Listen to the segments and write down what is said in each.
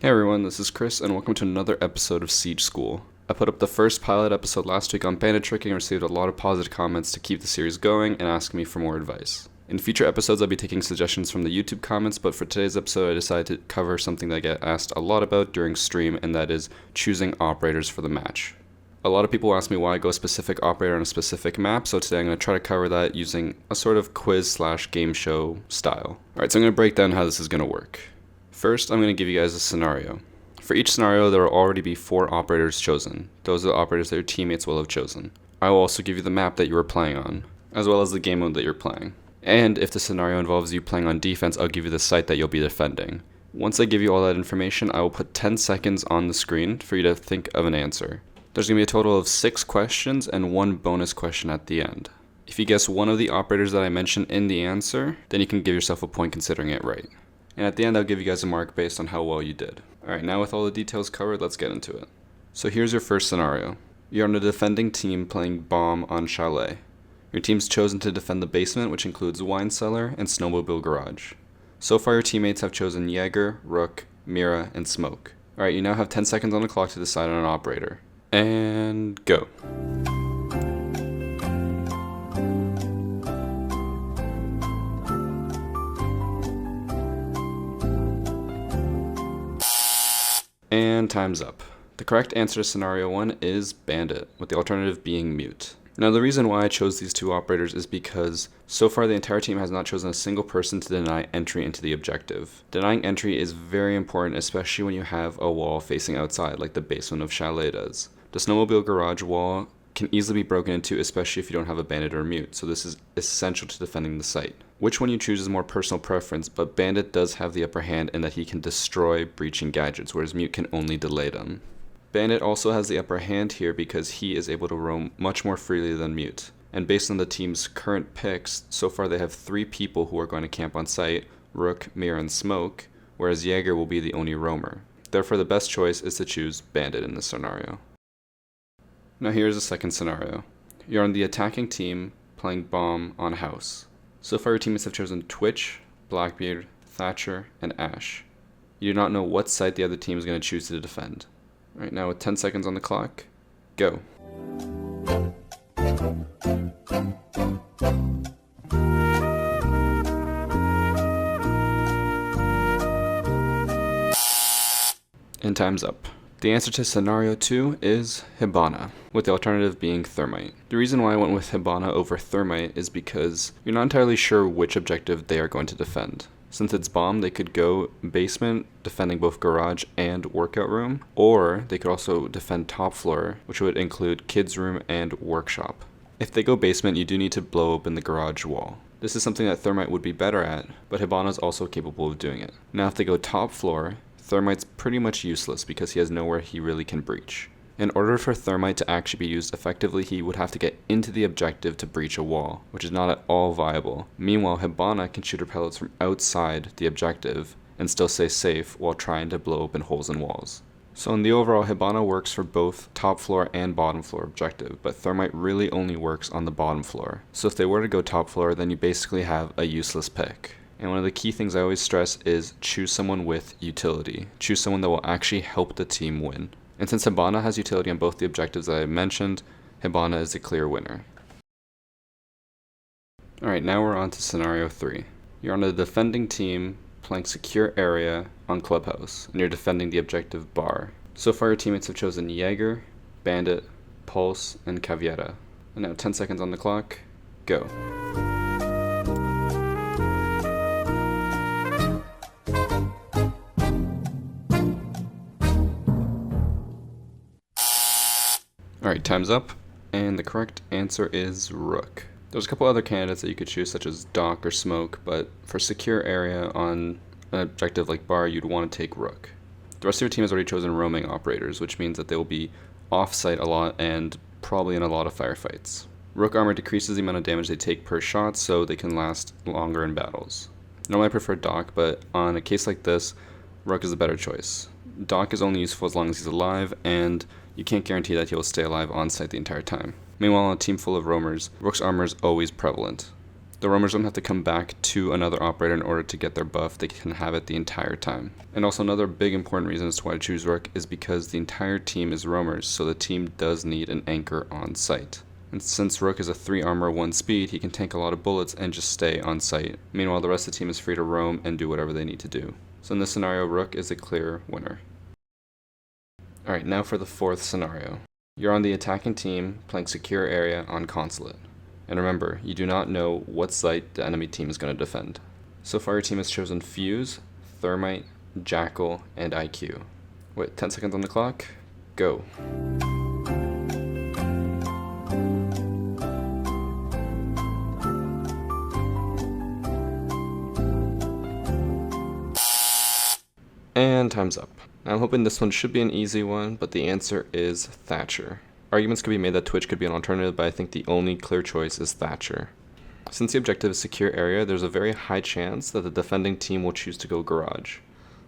Hey everyone, this is Chris, and welcome to another episode of Siege School. I put up the first pilot episode last week on bandit tricking and received a lot of positive comments to keep the series going and asking me for more advice. In future episodes, I'll be taking suggestions from the YouTube comments, but for today's episode, I decided to cover something that I get asked a lot about during stream, and that is choosing operators for the match. A lot of people ask me why I go a specific operator on a specific map, so today I'm going to try to cover that using a sort of quiz/game show style. Alright, so I'm going to break down how this is going to work. First, I'm going to give you guys a scenario. For each scenario, there will already be 4 operators chosen. Those are the operators that your teammates will have chosen. I will also give you the map that you are playing on, as well as the game mode that you're playing. And if the scenario involves you playing on defense, I'll give you the site that you'll be defending. Once I give you all that information, I will put 10 seconds on the screen for you to think of an answer. There's going to be a total of 6 questions and 1 bonus question at the end. If you guess one of the operators that I mentioned in the answer, then you can give yourself a point considering it right. And at the end, I'll give you guys a mark based on how well you did. Alright, now with all the details covered, let's get into it. So here's your first scenario. You're on a defending team playing bomb on chalet. Your team's chosen to defend the basement, which includes wine cellar and snowmobile garage. So far, your teammates have chosen Jaeger, Rook, Mira, and Smoke. Alright, you now have 10 seconds on the clock to decide on an operator. And go. And time's up. The correct answer to scenario 1 is bandit, with the alternative being mute. Now the reason why I chose these 2 operators is because so far the entire team has not chosen a single person to deny entry into the objective. Denying entry is very important, especially when you have a wall facing outside like the basement of chalet does. The snowmobile garage wall can easily be broken into, especially if you don't have a bandit or mute, so this is essential to defending the site. Which one you choose is more personal preference, but bandit does have the upper hand in that he can destroy breaching gadgets, whereas mute can only delay them. Bandit also has the upper hand here because he is able to roam much more freely than mute. And based on the team's current picks, so far they have 3 people who are going to camp on site, Rook, Mira, and Smoke, whereas Jaeger will be the only roamer. Therefore the best choice is to choose bandit in this scenario. Now here's the second scenario. You're on the attacking team playing bomb on house. So far your teammates have chosen Twitch, Blackbeard, Thatcher, and Ash. You do not know what site the other team is going to choose to defend. Right now with 10 seconds on the clock, go. And time's up. The answer to scenario 2 is Hibana, with the alternative being Thermite. The reason why I went with Hibana over Thermite is because you're not entirely sure which objective they are going to defend. Since it's bomb, they could go basement, defending both garage and workout room, or they could also defend top floor, which would include kids room and workshop. If they go basement, you do need to blow open the garage wall. This is something that Thermite would be better at, but Hibana is also capable of doing it. Now if they go top floor, Thermite's pretty much useless because he has nowhere he really can breach. In order for Thermite to actually be used effectively, he would have to get into the objective to breach a wall, which is not at all viable. Meanwhile, Hibana can shoot her pellets from outside the objective and still stay safe while trying to blow open holes in walls. So in the overall, Hibana works for both top floor and bottom floor objective, but Thermite really only works on the bottom floor. So if they were to go top floor, then you basically have a useless pick. And one of the key things I always stress is choose someone with utility. Choose someone that will actually help the team win. And since Hibana has utility on both the objectives that I mentioned, Hibana is the clear winner. Alright, now we're on to scenario 3. You're on a defending team playing secure area on Clubhouse, and you're defending the objective bar. So far your teammates have chosen Jaeger, Bandit, Pulse, and Caviera. And now 10 seconds on the clock, go. Alright, time's up, and the correct answer is Rook. There's a couple other candidates that you could choose, such as Doc or Smoke, but for secure area on an objective like Bar, you'd want to take Rook. The rest of your team has already chosen roaming operators, which means that they will be off-site a lot and probably in a lot of firefights. Rook armor decreases the amount of damage they take per shot, so they can last longer in battles. Normally I prefer Doc, but on a case like this, Rook is a better choice. Doc is only useful as long as he's alive, and you can't guarantee that he will stay alive on site the entire time. Meanwhile, on a team full of roamers, Rook's armor is always prevalent. The roamers don't have to come back to another operator in order to get their buff, they can have it the entire time. And also another big important reason as to why to choose Rook is because the entire team is roamers, so the team does need an anchor on site. And since Rook is a 3 armor, 1 speed, he can tank a lot of bullets and just stay on site. Meanwhile, the rest of the team is free to roam and do whatever they need to do. So in this scenario, Rook is a clear winner. Alright, now for the 4th scenario. You're on the attacking team playing secure area on consulate. And remember, you do not know what site the enemy team is going to defend. So far your team has chosen Fuse, Thermite, Jackal, and IQ. Wait, 10 seconds on the clock? Go. And time's up. Now I'm hoping this one should be an easy one, but the answer is Thatcher. Arguments could be made that Twitch could be an alternative, but I think the only clear choice is Thatcher. Since the objective is secure area, there's a very high chance that the defending team will choose to go Garage.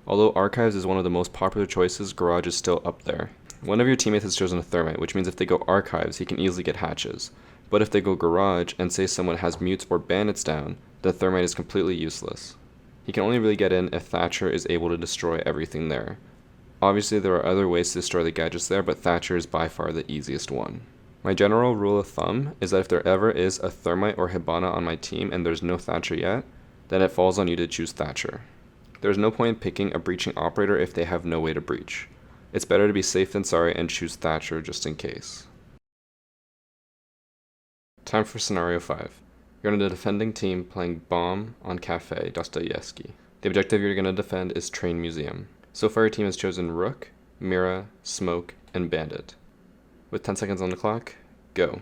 Although Archives is one of the most popular choices, Garage is still up there. One of your teammates has chosen a Thermite, which means if they go Archives, he can easily get hatches. But if they go Garage, and say someone has mutes or bandits down, then Thermite is completely useless. He can only really get in if Thatcher is able to destroy everything there. Obviously there are other ways to destroy the gadgets there, but Thatcher is by far the easiest one. My general rule of thumb is that if there ever is a Thermite or Hibana on my team and there's no Thatcher yet, then it falls on you to choose Thatcher. There's no point in picking a breaching operator if they have no way to breach. It's better to be safe than sorry and choose Thatcher just in case. Time for scenario 5. You're on the defending team playing Bomb on Cafe Dostoevsky. The objective you're going to defend is Train Museum. So far your team has chosen Rook, Mira, Smoke, and Bandit. With 10 seconds on the clock, go.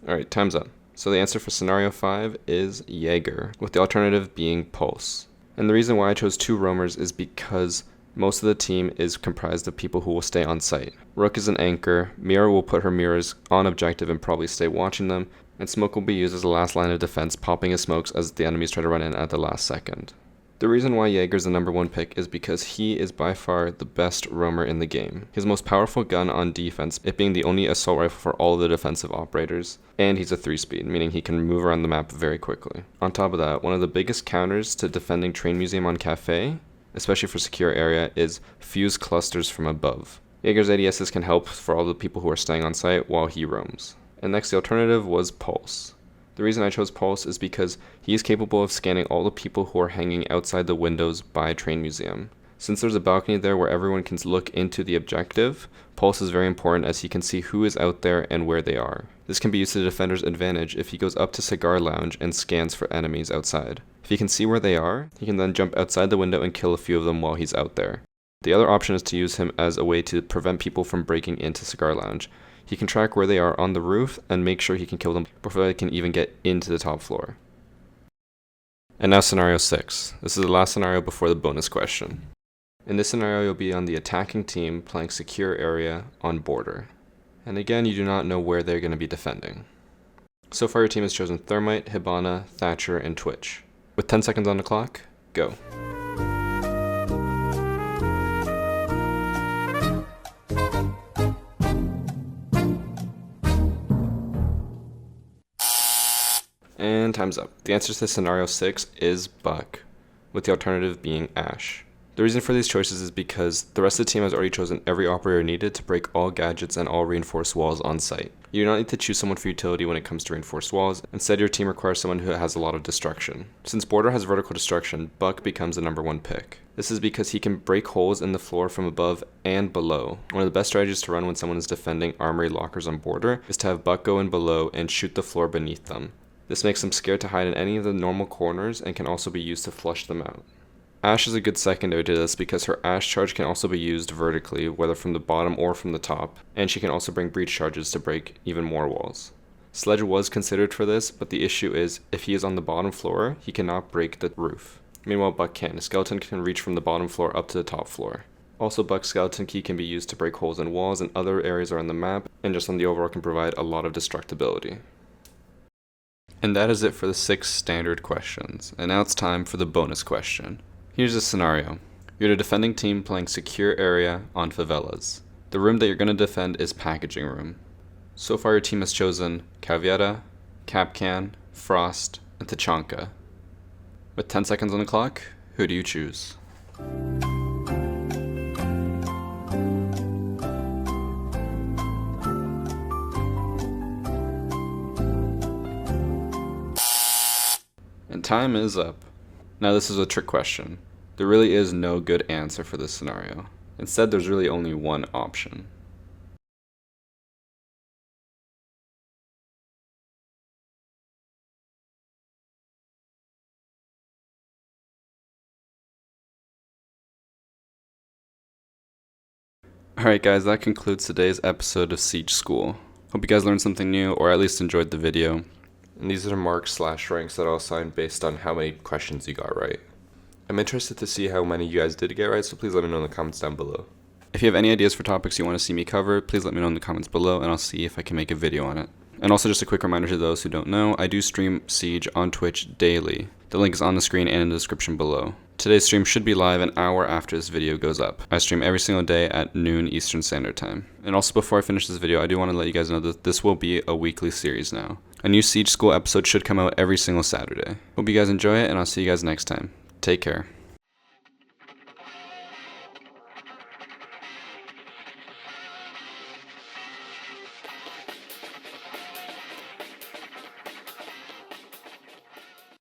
Alright, time's up. So the answer for scenario 5 is Jaeger, with the alternative being Pulse. And the reason why I chose 2 roamers is because most of the team is comprised of people who will stay on site. Rook is an anchor, Mira will put her mirrors on objective and probably stay watching them, and Smoke will be used as the last line of defense, popping his smokes as the enemies try to run in at the last second. The reason why Jaeger's the number 1 pick is because he is by far the best roamer in the game. His most powerful gun on defense, it being the only assault rifle for all of the defensive operators, and he's a 3-speed, meaning he can move around the map very quickly. On top of that, one of the biggest counters to defending Train Museum on Cafe, especially for secure area, is fuse clusters from above. Jaeger's ADSs can help for all the people who are staying on site while he roams. And next, the alternative was Pulse. The reason I chose Pulse is because he is capable of scanning all the people who are hanging outside the windows by Train Museum. Since there's a balcony there where everyone can look into the objective, Pulse is very important as he can see who is out there and where they are. This can be used to the defender's advantage if he goes up to Cigar Lounge and scans for enemies outside. If he can see where they are, he can then jump outside the window and kill a few of them while he's out there. The other option is to use him as a way to prevent people from breaking into Cigar Lounge. He can track where they are on the roof and make sure he can kill them before they can even get into the top floor. And now scenario 6. This is the last scenario before the bonus question. In this scenario, you'll be on the attacking team playing secure area on border. And again, you do not know where they're going to be defending. So far your team has chosen Thermite, Hibana, Thatcher, and Twitch. With 10 seconds on the clock, go. And time's up. The answer to scenario 6 is Buck, with the alternative being Ash. The reason for these choices is because the rest of the team has already chosen every operator needed to break all gadgets and all reinforced walls on site. You do not need to choose someone for utility when it comes to reinforced walls. Instead, your team requires someone who has a lot of destruction. Since Border has vertical destruction, Buck becomes the number 1 pick. This is because he can break holes in the floor from above and below. One of the best strategies to run when someone is defending armory lockers on Border is to have Buck go in below and shoot the floor beneath them. This makes them scared to hide in any of the normal corners and can also be used to flush them out. Ash is a good secondary to this because her Ash charge can also be used vertically, whether from the bottom or from the top, and she can also bring breach charges to break even more walls. Sledge was considered for this, but the issue is, if he is on the bottom floor, he cannot break the roof. Meanwhile, Buck can. A skeleton can reach from the bottom floor up to the top floor. Also, Buck's skeleton key can be used to break holes in walls and other areas around the map, and just on the overall can provide a lot of destructibility. And that is it for the 6 standard questions, and now it's time for the bonus question. Here's a scenario. You're the defending team playing secure area on favelas. The room that you're going to defend is packaging room. So far your team has chosen Caveira, Capcan, Frost, and Tachanka. With 10 seconds on the clock, who do you choose? And time is up. Now this is a trick question. There really is no good answer for this scenario. Instead, there's really only one option. Alright guys, that concludes today's episode of Siege School. Hope you guys learned something new, or at least enjoyed the video. And these are marks/ranks that I'll assign based on how many questions you got right. I'm interested to see how many you guys did get right, so please let me know in the comments down below. If you have any ideas for topics you want to see me cover, please let me know in the comments below and I'll see if I can make a video on it. And also just a quick reminder to those who don't know, I do stream Siege on Twitch daily. The link is on the screen and in the description below. Today's stream should be live an hour after this video goes up. I stream every single day at noon Eastern Standard Time. And also before I finish this video, I do want to let you guys know that this will be a weekly series now. A new Siege School episode should come out every single Saturday. Hope you guys enjoy it and I'll see you guys next time. Take care.